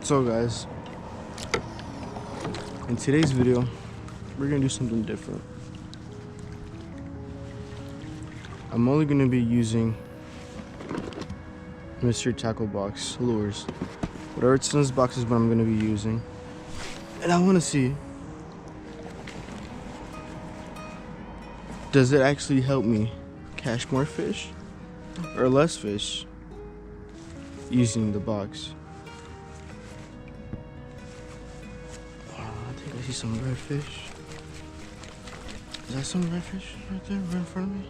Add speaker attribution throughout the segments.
Speaker 1: So guys, in today's video, we're gonna do something different. I'm only gonna be using MysteryTackleBox lures. Whatever it's in this box is what I'm gonna be using. And I wanna see, does it actually help me catch more fish or less fish using the box? I think I see some redfish. Is that some redfish right there, right in front of me?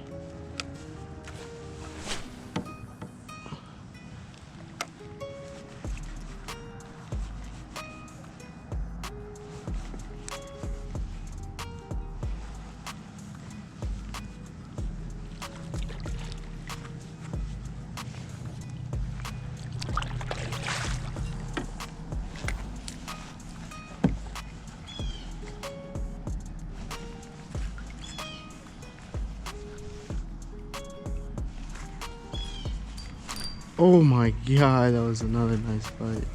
Speaker 1: Oh my god, that was another nice bite.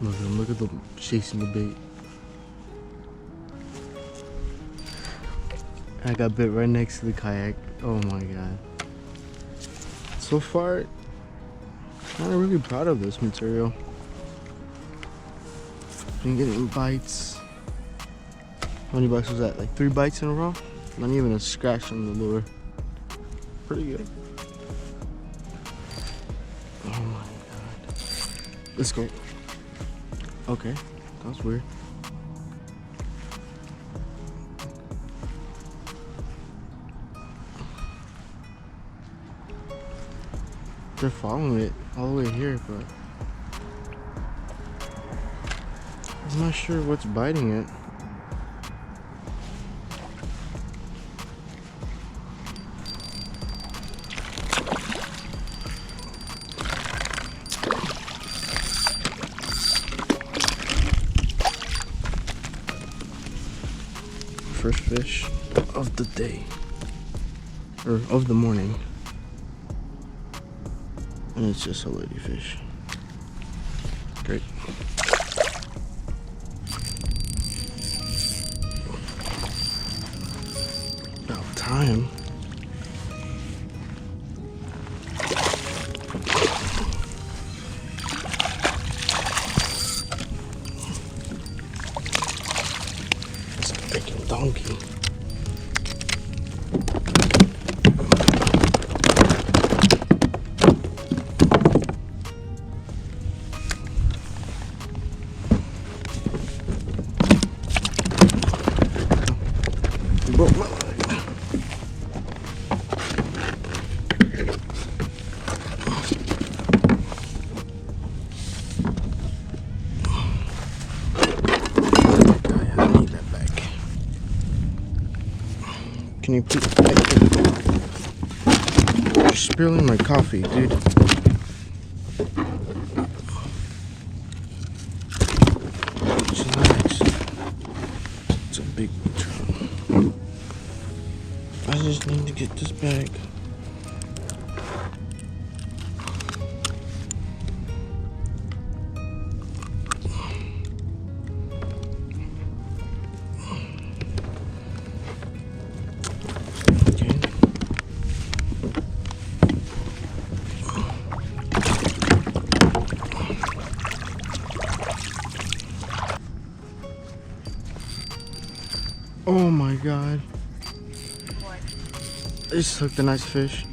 Speaker 1: Look at them chasing the bait. I got bit right next to the kayak. Oh my god. So far, I'm not really proud of this material. Been getting bites. How many bites was that? Like 3 bites in a row? Not even a scratch on the lure. Pretty good. Oh my god. Let's go. Okay, that was weird. They're following it all the way here, but I'm not sure what's biting it. First fish of the day, or of the morning, and it's just a ladyfish. Great. About time. It's a freaking donkey. Can you please? You're spilling my coffee, dude. Chillax. It's a big trout. I just need to get this bag. Oh my god.
Speaker 2: What?
Speaker 1: I just hooked a nice fish.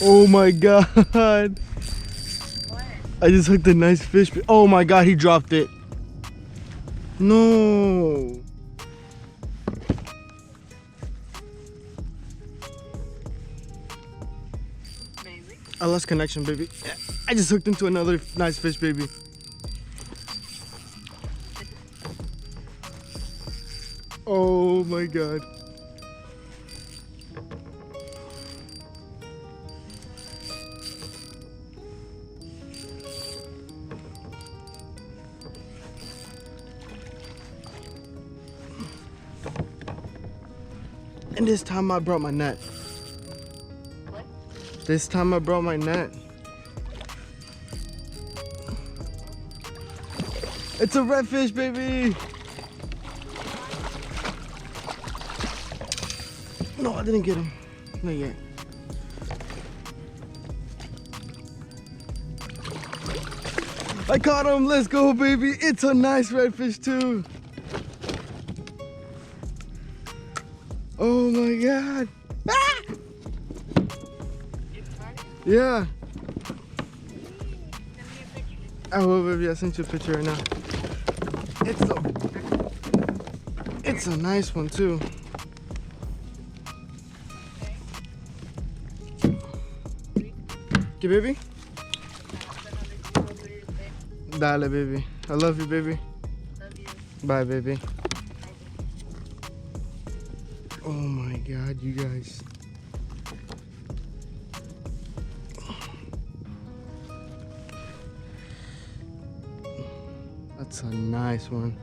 Speaker 1: Oh my god.
Speaker 2: What?
Speaker 1: I just hooked a nice fish. Oh my god, he dropped it. No.
Speaker 2: Maybe.
Speaker 1: I lost connection, baby. I just hooked into another nice fish, baby. Oh my god. And this time I brought my net.
Speaker 2: What?
Speaker 1: This time I brought my net. It's a redfish, baby! No, I didn't get him. Not yet. I caught him! Let's go, baby! It's a nice redfish, too! Oh my god! Ah! Yeah!
Speaker 2: Send me a picture.
Speaker 1: I will, baby. I sent you a picture right now. It's a nice one, too. Okay, baby? Dale, baby. I love you, baby.
Speaker 2: Love you.
Speaker 1: Bye, baby. Oh my god, you guys. That's a nice one.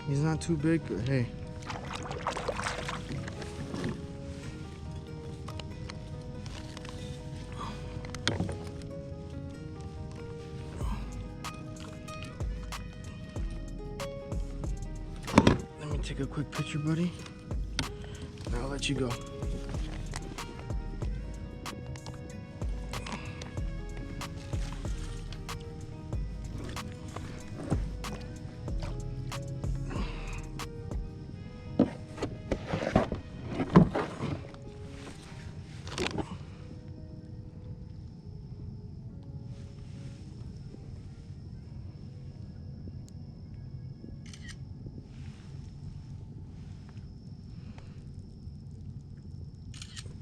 Speaker 1: He's not too big, but hey. Let me take a quick picture, buddy. And I'll let you go.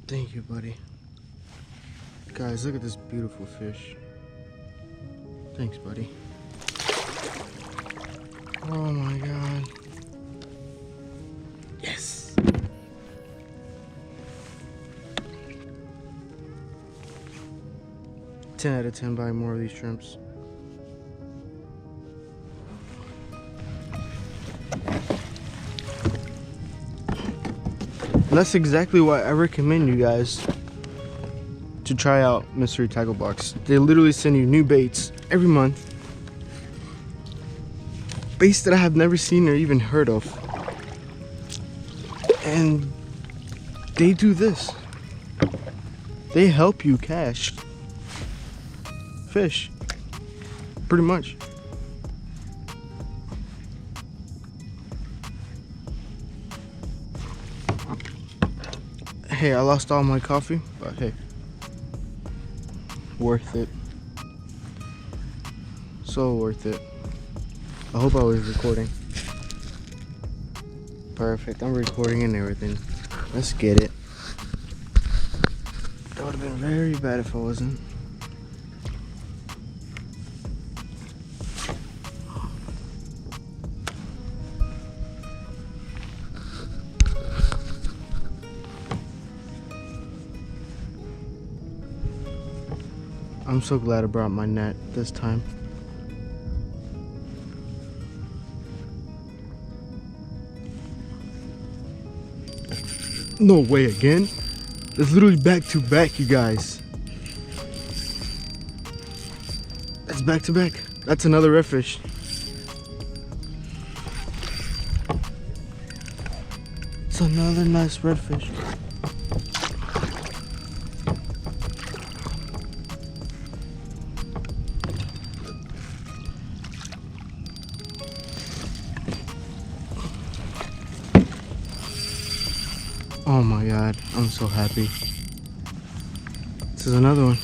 Speaker 1: Thank you, buddy. Guys, look at this beautiful fish. Thanks, buddy. Oh my god. Yes! Ten out of 10 buy more of these shrimps. And that's exactly why I recommend you guys to try out MysteryTackleBox. They literally send you new baits every month. Baits that I have never seen or even heard of. And they do this. They help you catch fish. Pretty much. Hey, I lost all my coffee, but hey, worth it. So worth it. I hope I was recording. Perfect, I'm recording and everything. Let's get it. That would have been very bad if I wasn't. I'm so glad I brought my net this time. No way again. It's literally back to back, you guys. That's back to back. That's another redfish. It's another nice redfish. Oh my god, I'm so happy. This is another one.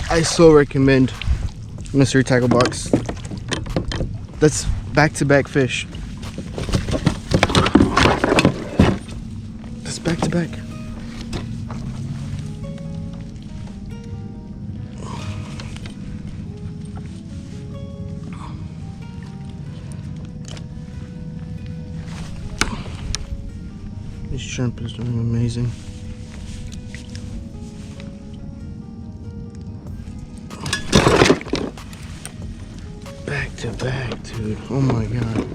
Speaker 1: I so recommend MysteryTackleBox. That's back-to-back fish. That's back-to-back. shrimp is doing amazing. Back to back, dude. Oh my god.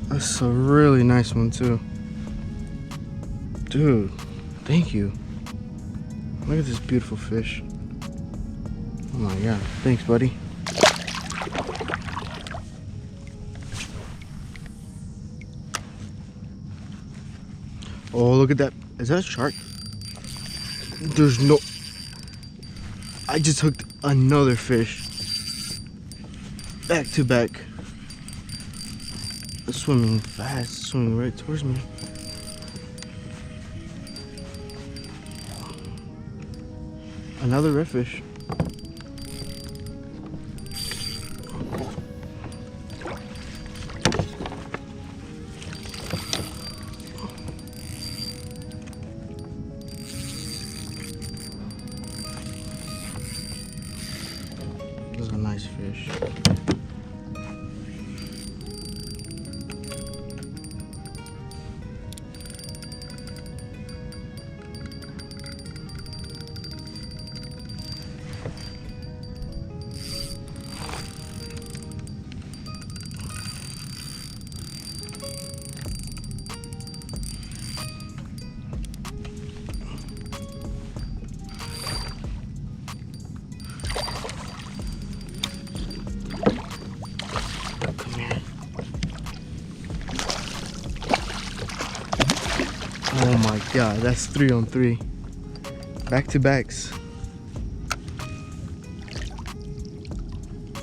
Speaker 1: That's a really nice one too. Dude, thank you. Look at this beautiful fish. Oh my god. Thanks, buddy. Oh, look at that. Is that a shark? There's no... I just hooked another fish. Back to back. It's swimming fast, swimming right towards me. Another redfish. This is a nice fish. Oh my god, that's 3 on 3. Back to backs.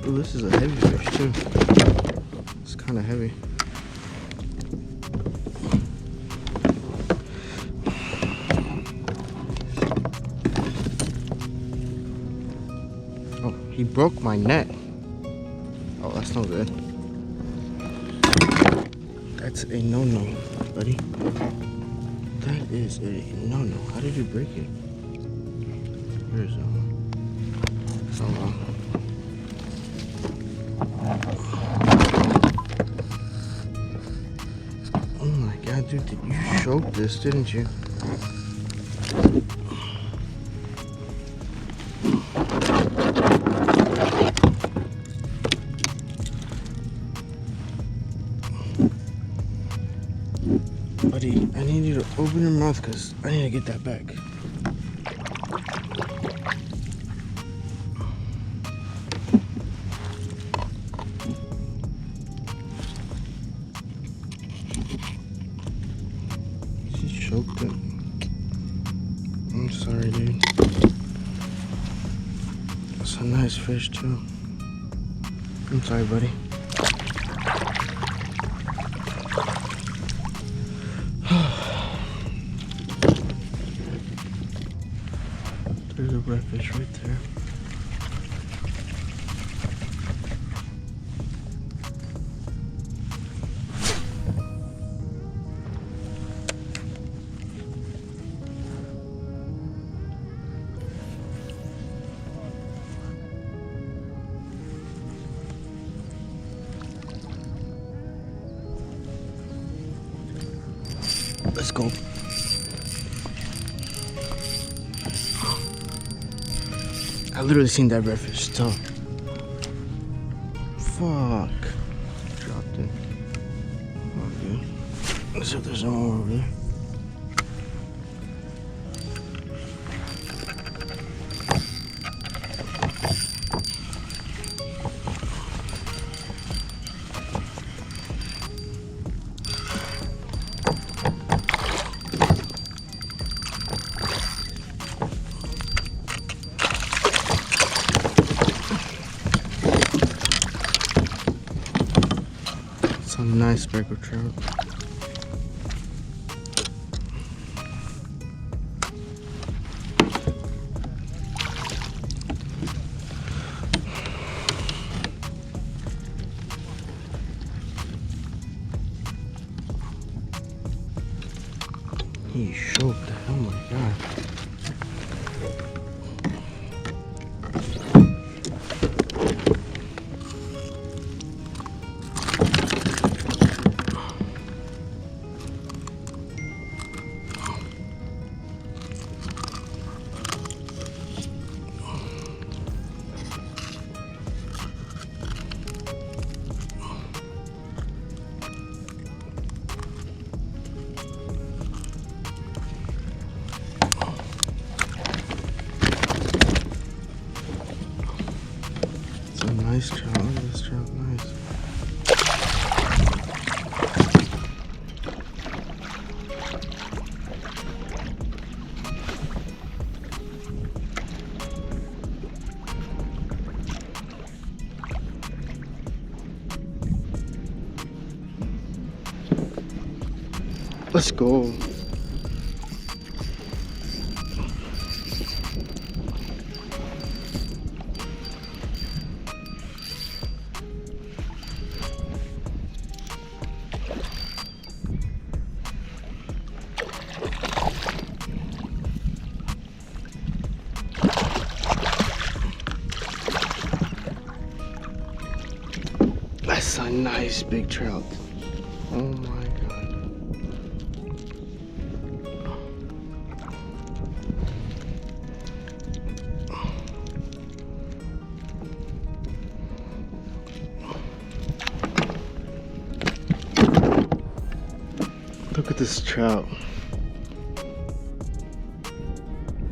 Speaker 1: Oh, this is a heavy fish too. It's kind of heavy. Oh, he broke my net. Oh, that's no good. That's a no-no, buddy. That is a no-no. How did you break it? Here's a... Oh, oh my god, dude, you choked this, didn't you? Buddy, I need you to open your mouth because I need to get that back. She choked it. I'm sorry, dude. That's a nice fish, too. I'm sorry, buddy. There's a redfish right there. Let's go. I literally seen that redfish too. Fuck. Dropped it. Okay. Let's see if there's more over there. It's a nice speckled trout. He choked that. Oh my god. Let's go. That's a nice big trout. Oh my god. Look at this trout.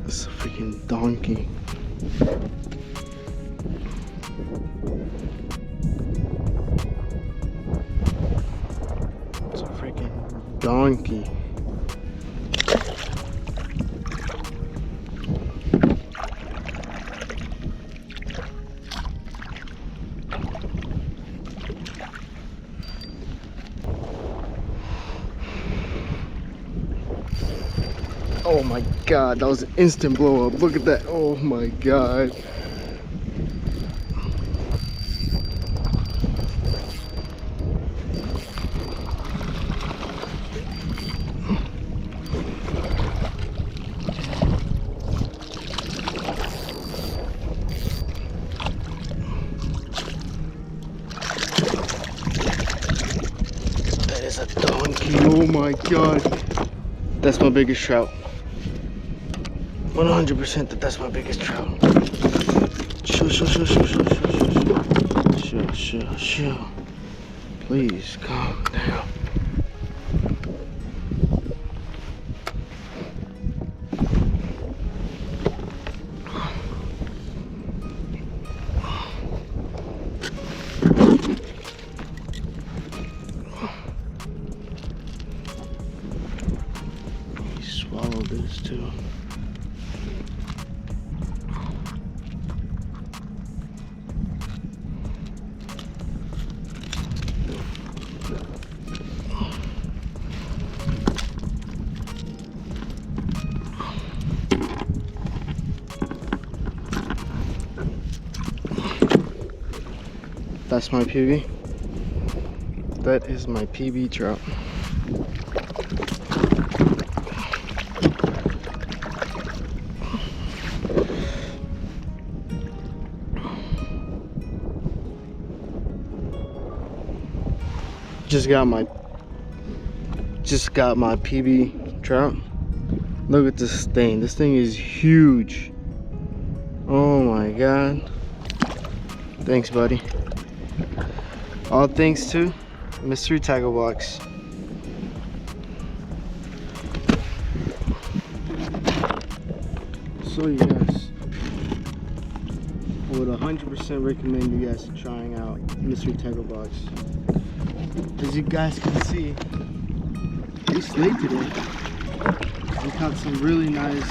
Speaker 1: It's a freaking donkey. It's a freaking donkey. Oh my god, that was an instant blow up. Look at that. Oh my god. That is a donkey. Oh my god. That's my biggest trout. 100% that's my biggest trout. Chill. Please calm down. He swallowed this too. That's my PB. That is my PB trout. Just got my PB trout. Look at this thing. This thing is huge. Oh my god. Thanks, buddy. All thanks to MysteryTackleBox. So you guys, I would 100% recommend you guys trying out MysteryTackleBox. As you guys can see, we slayed today. We caught some really nice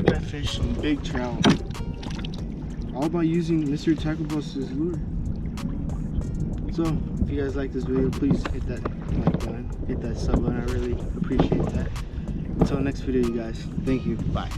Speaker 1: redfish and big trout. All by using MysteryTackleBox's lure. So, if you guys like this video, please hit that like button, hit that sub button. I really appreciate that. Until next video, you guys. Thank you. Bye.